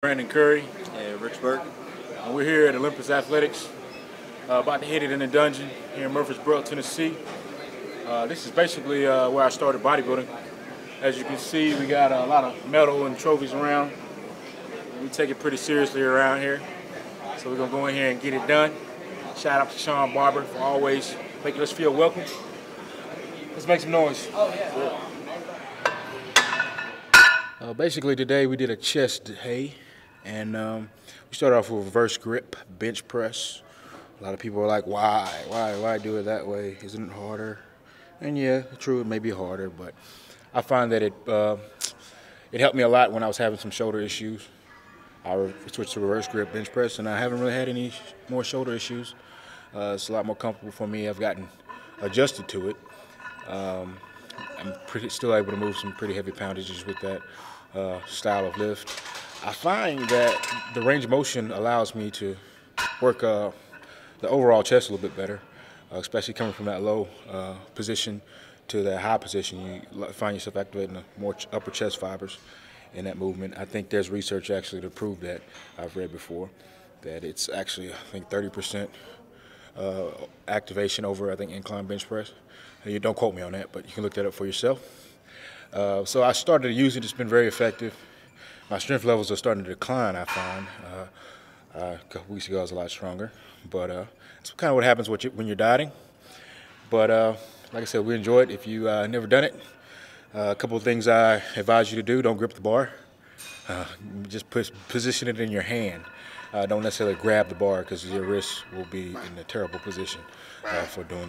Brandon Kerry, And Richburg. and we're here at Olympus Athletics, about to hit it in the dungeon here in Murfreesboro, Tennessee. This is basically where I started bodybuilding. As you can see, we got a lot of medal and trophies around. We take it pretty seriously around here, so we're gonna go in here and get it done. Shout out to Sean Barber for always making us feel welcome. Let's make some noise. Basically today we did a chest day, and we started off with reverse grip bench press. A lot of people are like, why do it that way? Isn't it harder? And yeah, true, it may be harder, but I find that it helped me a lot when I was having some shoulder issues. I switched to reverse grip bench press, and I haven't really had any more shoulder issues. It's a lot more comfortable for me. I've gotten adjusted to it. I'm still able to move some pretty heavy poundages with that style of lift. I find that the range of motion allows me to work the overall chest a little bit better, especially coming from that low position to that high position. You find yourself activating the more upper chest fibers in that movement. I think there's research actually to prove that. I've read before that it's actually, I think, 30% activation over, I think, incline bench press. You don't quote me on that, but you can look that up for yourself. So I started to use it. It's been very effective. My strength levels are starting to decline, I find. A couple weeks ago I was a lot stronger, but it's kind of what happens when you're dieting. But like I said, we enjoy it. If you never done it, a couple of things I advise you to do: don't grip the bar. Just position it in your hand. Don't necessarily grab the bar, because your wrist will be in a terrible position for doing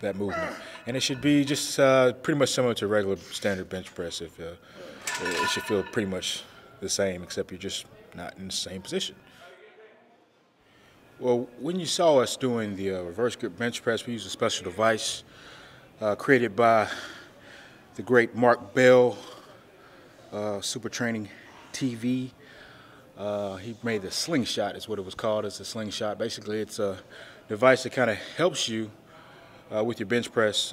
that movement. And it should be just pretty much similar to regular standard bench press. It should feel pretty much the same, except you're just not in the same position. Well, when you saw us doing the reverse grip bench press, we used a special device created by the great Mark Bell, Super Training TV. He made the slingshot, is what it was called. It's a slingshot. Basically, it's a device that kind of helps you with your bench press,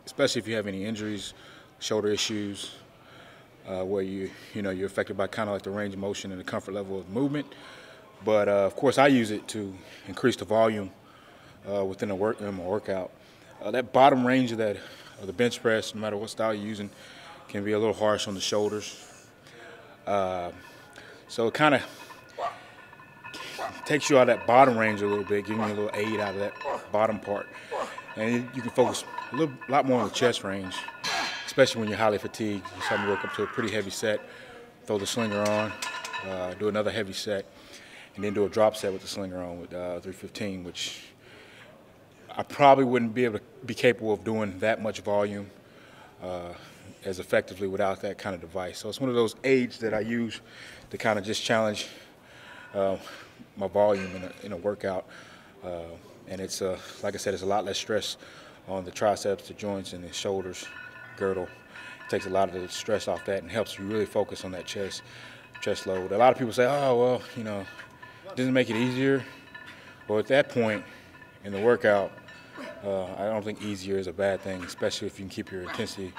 especially if you have any injuries, shoulder issues, where you're affected by kind of like the range of motion and the comfort level of movement. But of course, I use it to increase the volume within my workout. That bottom range of the bench press, no matter what style you're using, can be a little harsh on the shoulders. So it kind of takes you out of that bottom range a little bit, giving you a little aid out of that bottom part. And you can focus a lot more on the chest range, especially when you're highly fatigued. You saw me work up to a pretty heavy set, throw the slinger on, do another heavy set, and then do a drop set with the slinger on with 315, which I probably wouldn't be able to be capable of doing that much volume as effectively without that kind of device. So it's one of those aids that I use to kind of just challenge my volume in a workout. And it's, like I said, it's a lot less stress on the triceps, the joints, and the shoulders, girdle. It takes a lot of the stress off that and helps you really focus on that chest load. A lot of people say, oh, well, it doesn't make it easier. Well, at that point in the workout, I don't think easier is a bad thing, especially if you can keep your intensity,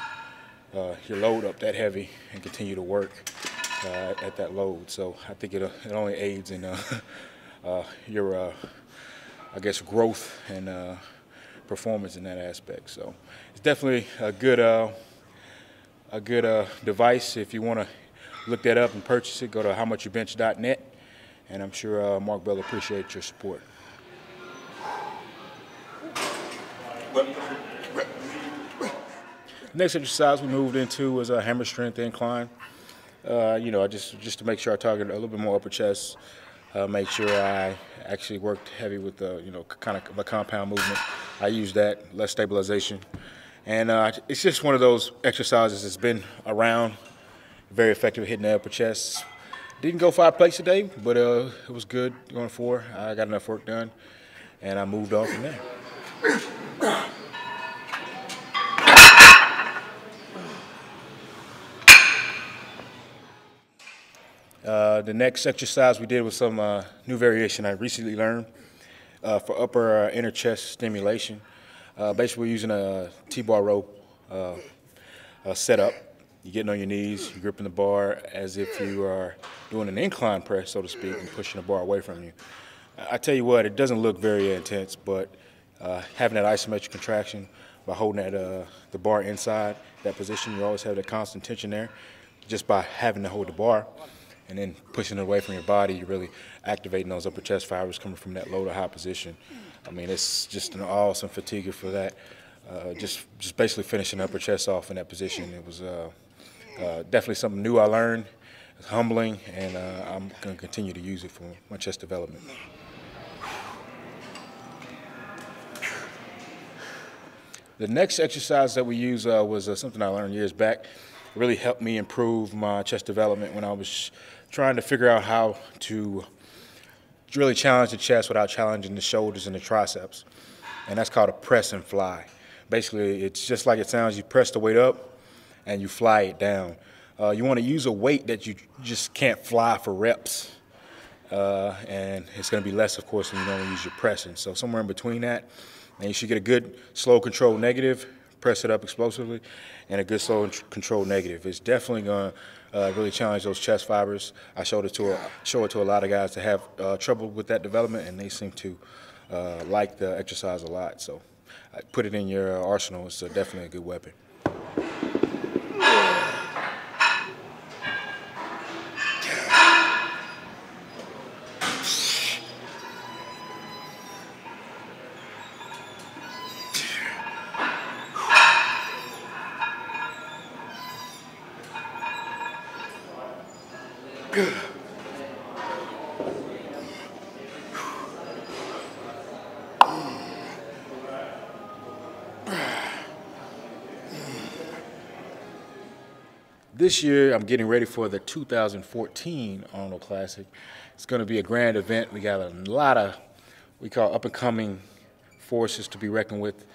your load up that heavy and continue to work at that load. So I think it only aids in your, I guess, growth and performance in that aspect. So it's definitely a good device. If you want to look that up and purchase it, go to howmuchyoubench.net, and I'm sure Mark Bell appreciates your support. Next exercise we moved into was a hammer strength incline. Just to make sure I target a little bit more upper chest, make sure I actually worked heavy with the, kind of a compound movement. I use that, less stabilization. And it's just one of those exercises that's been around, very effective at hitting the upper chest. Didn't go 5 plates today, but it was good going 4. I got enough work done, and I moved on from there. The next exercise we did was some new variation I recently learned for upper inner chest stimulation. Basically, we're using a T-bar rope setup. You're getting on your knees, you're gripping the bar as if you are doing an incline press, so to speak, and pushing the bar away from you. I tell you what, it doesn't look very intense, but having that isometric contraction by holding the bar inside that position, you always have that constant tension there. Just by having to hold the bar and then pushing it away from your body, you're really activating those upper chest fibers coming from that low to high position. I mean, it's just an awesome fatiguer for that. Just basically finishing the upper chest off in that position. It was definitely something new I learned. It's humbling, and I'm going to continue to use it for my chest development. The next exercise that we used was something I learned years back. It really helped me improve my chest development when I was trying to figure out how to really challenge the chest without challenging the shoulders and the triceps. And that's called a press and fly. Basically, it's just like it sounds. You press the weight up and you fly it down. You want to use a weight that you just can't fly for reps. And it's going to be less, of course, than you normally use your pressing. So somewhere in between that, and you should get a good slow control negative, press it up explosively, and a good slow control negative. It's definitely going to really challenge those chest fibers. I show it to a lot of guys that have trouble with that development, and they seem to like the exercise a lot. So put it in your arsenal. It's definitely a good weapon. This year, I'm getting ready for the 2014 Arnold Classic. It's going to be a grand event. We got a lot of, we call up-and-coming forces to be reckoned with.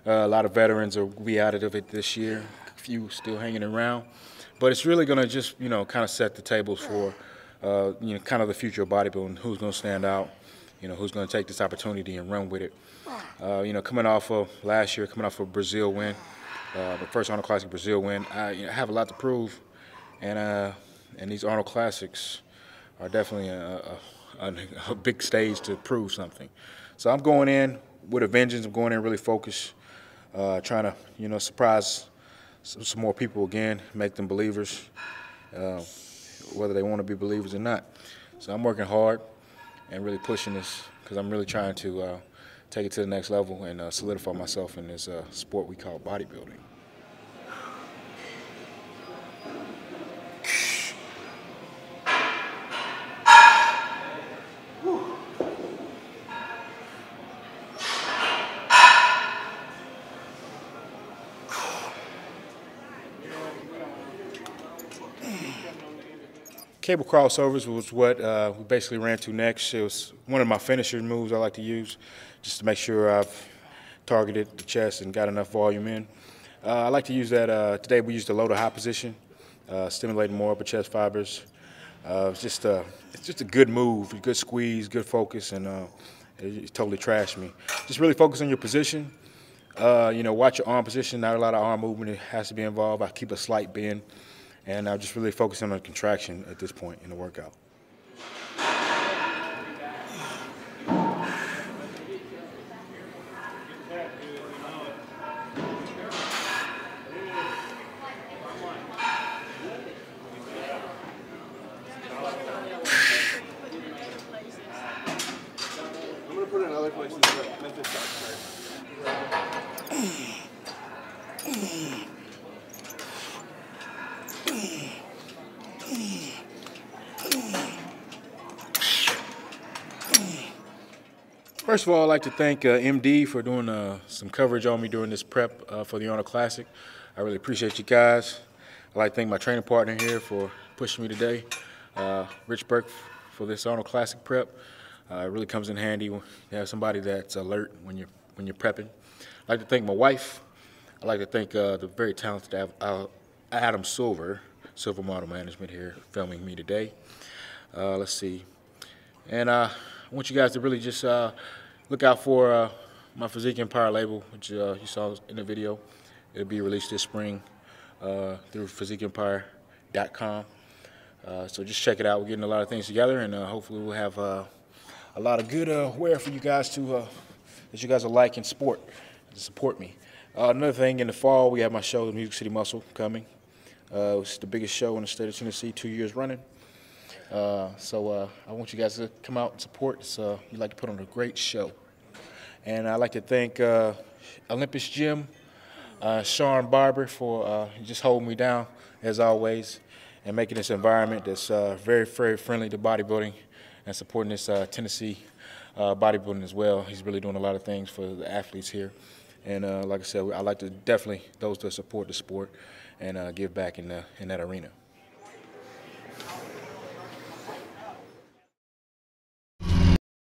A lot of veterans will be out of it this year, a few still hanging around. But it's really going to just, kind of set the tables for, kind of the future of bodybuilding, who's going to stand out, who's going to take this opportunity and run with it. Coming off of last year, coming off of a Brazil win, the first Arnold Classic Brazil win, I have a lot to prove, and these Arnold Classics are definitely a big stage to prove something. So I'm going in with a vengeance. I'm going in really focused, trying to surprise some more people again, make them believers, whether they want to be believers or not. So I'm working hard and really pushing this because I'm really trying to take it to the next level and solidify myself in this sport we call bodybuilding. Cable crossovers was what we basically ran to next. It was one of my finisher moves I like to use just to make sure I've targeted the chest and got enough volume in. I like to use that. Today we used the low to high position, stimulating more upper chest fibers. It's just a good move, good squeeze, good focus, and it totally trashed me. Just really focus on your position. Watch your arm position. Not a lot of arm movement has to be involved. I keep a slight bend. And I'm just really focusing on contraction at this point in the workout. I'm going to put it in other places, but Memphis first. First of all, I'd like to thank MD for doing some coverage on me during this prep for the Arnold Classic. I really appreciate you guys. I'd like to thank my training partner here for pushing me today, Rich Burke, for this Arnold Classic prep. It really comes in handy when you have somebody that's alert when you're prepping. I'd like to thank my wife. I'd like to thank the very talented Adam Silver Model Management here filming me today. Let's see. And I want you guys to really just look out for my Physique Empire label, which you saw in the video. It'll be released this spring. through physiqueempire.com. So just check it out. We're getting a lot of things together, and hopefully we'll have a lot of good wear for you guys to that you guys will like in sport to support me. Another thing, in the fall we have my show, the Music City Muscle, coming. It's the biggest show in the state of Tennessee, 2 years running. So I want you guys to come out and support. We like to put on a great show. And I'd like to thank Olympus Gym, Sean Barber for just holding me down, as always, and making this environment that's very, very friendly to bodybuilding and supporting this Tennessee bodybuilding as well. He's really doing a lot of things for the athletes here. And like I said, I like to definitely those that support the sport and give back in that arena.